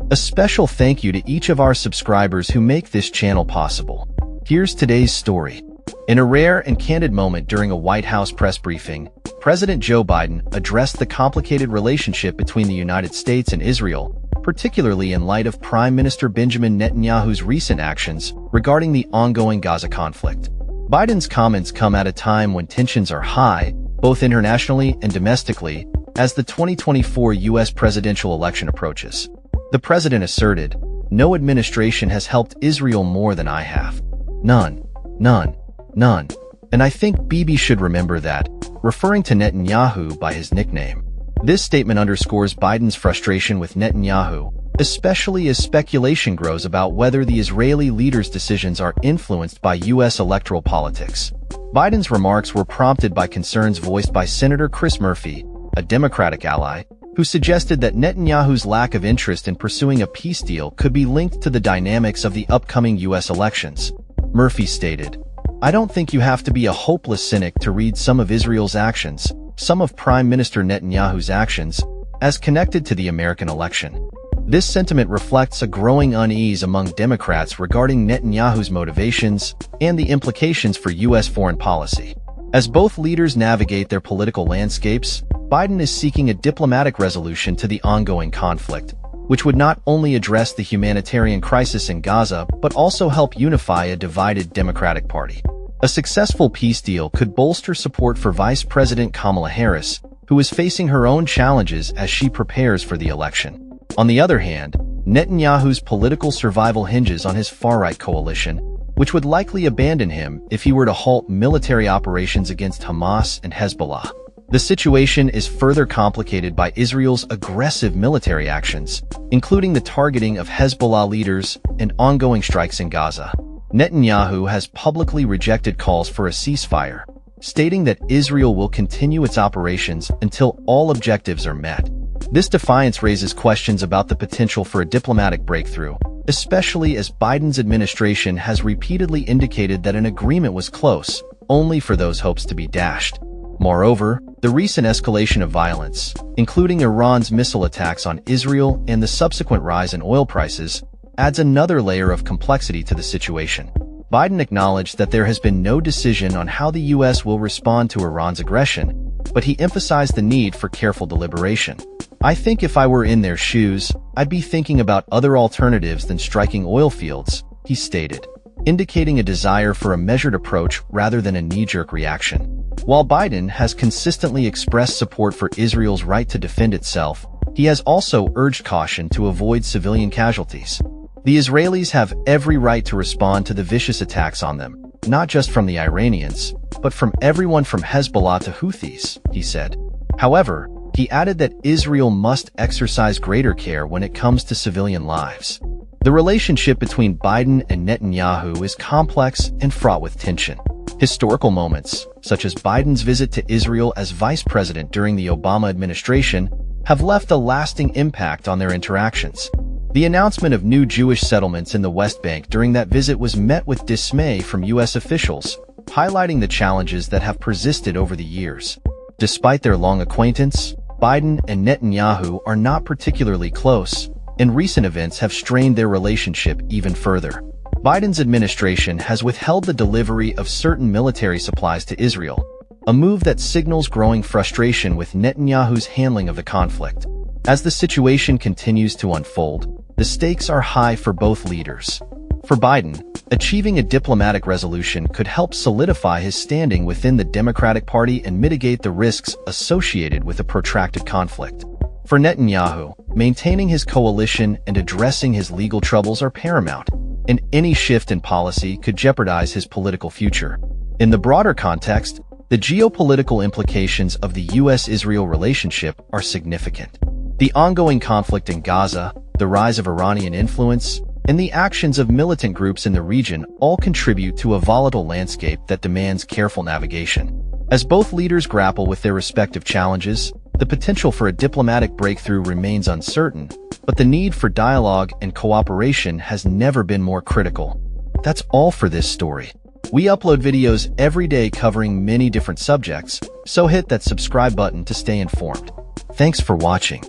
A special thank you to each of our subscribers who make this channel possible. Here's today's story. In a rare and candid moment during a White House press briefing, President Joe Biden addressed the complicated relationship between the United States and Israel, particularly in light of Prime Minister Benjamin Netanyahu's recent actions regarding the ongoing Gaza conflict. Biden's comments come at a time when tensions are high, both internationally and domestically, as the 2024 U.S. presidential election approaches. The president asserted, "No administration has helped Israel more than I have. None. And I think Bibi should remember that," referring to Netanyahu by his nickname. This statement underscores Biden's frustration with Netanyahu, especially as speculation grows about whether the Israeli leader's decisions are influenced by U.S. electoral politics. Biden's remarks were prompted by concerns voiced by Senator Chris Murphy, a Democratic ally, who suggested that Netanyahu's lack of interest in pursuing a peace deal could be linked to the dynamics of the upcoming U.S. elections. Murphy stated, "I don't think you have to be a hopeless cynic to read some of Israel's actions, some of Prime Minister Netanyahu's actions, as connected to the American election." This sentiment reflects a growing unease among Democrats regarding Netanyahu's motivations and the implications for U.S. foreign policy. As both leaders navigate their political landscapes, Biden is seeking a diplomatic resolution to the ongoing conflict, which would not only address the humanitarian crisis in Gaza but also help unify a divided Democratic Party. A successful peace deal could bolster support for Vice President Kamala Harris, who is facing her own challenges as she prepares for the election. On the other hand, Netanyahu's political survival hinges on his far-right coalition, which would likely abandon him if he were to halt military operations against Hamas and Hezbollah. The situation is further complicated by Israel's aggressive military actions, including the targeting of Hezbollah leaders and ongoing strikes in Gaza. Netanyahu has publicly rejected calls for a ceasefire, stating that Israel will continue its operations until all objectives are met. This defiance raises questions about the potential for a diplomatic breakthrough, especially as Biden's administration has repeatedly indicated that an agreement was close, only for those hopes to be dashed. Moreover, the recent escalation of violence, including Iran's missile attacks on Israel and the subsequent rise in oil prices, adds another layer of complexity to the situation. Biden acknowledged that there has been no decision on how the U.S. will respond to Iran's aggression, but he emphasized the need for careful deliberation. "I think if I were in their shoes, I'd be thinking about other alternatives than striking oil fields," he stated, indicating a desire for a measured approach rather than a knee-jerk reaction. While Biden has consistently expressed support for Israel's right to defend itself, he has also urged caution to avoid civilian casualties. "The Israelis have every right to respond to the vicious attacks on them, not just from the Iranians, but from everyone from Hezbollah to Houthis," he said. However, he added that Israel must exercise greater care when it comes to civilian lives. The relationship between Biden and Netanyahu is complex and fraught with tension. Historical moments, such as Biden's visit to Israel as vice president during the Obama administration, have left a lasting impact on their interactions. The announcement of new Jewish settlements in the West Bank during that visit was met with dismay from U.S. officials, highlighting the challenges that have persisted over the years. Despite their long acquaintance, Biden and Netanyahu are not particularly close, and recent events have strained their relationship even further. Biden's administration has withheld the delivery of certain military supplies to Israel, a move that signals growing frustration with Netanyahu's handling of the conflict. As the situation continues to unfold, the stakes are high for both leaders. For Biden, achieving a diplomatic resolution could help solidify his standing within the Democratic Party and mitigate the risks associated with a protracted conflict. For Netanyahu, maintaining his coalition and addressing his legal troubles are paramount, and any shift in policy could jeopardize his political future. In the broader context, the geopolitical implications of the U.S.-Israel relationship are significant. The ongoing conflict in Gaza, the rise of Iranian influence, and the actions of militant groups in the region all contribute to a volatile landscape that demands careful navigation. As both leaders grapple with their respective challenges, the potential for a diplomatic breakthrough remains uncertain, but the need for dialogue and cooperation has never been more critical. That's all for this story. We upload videos every day covering many different subjects, so hit that subscribe button to stay informed. Thanks for watching.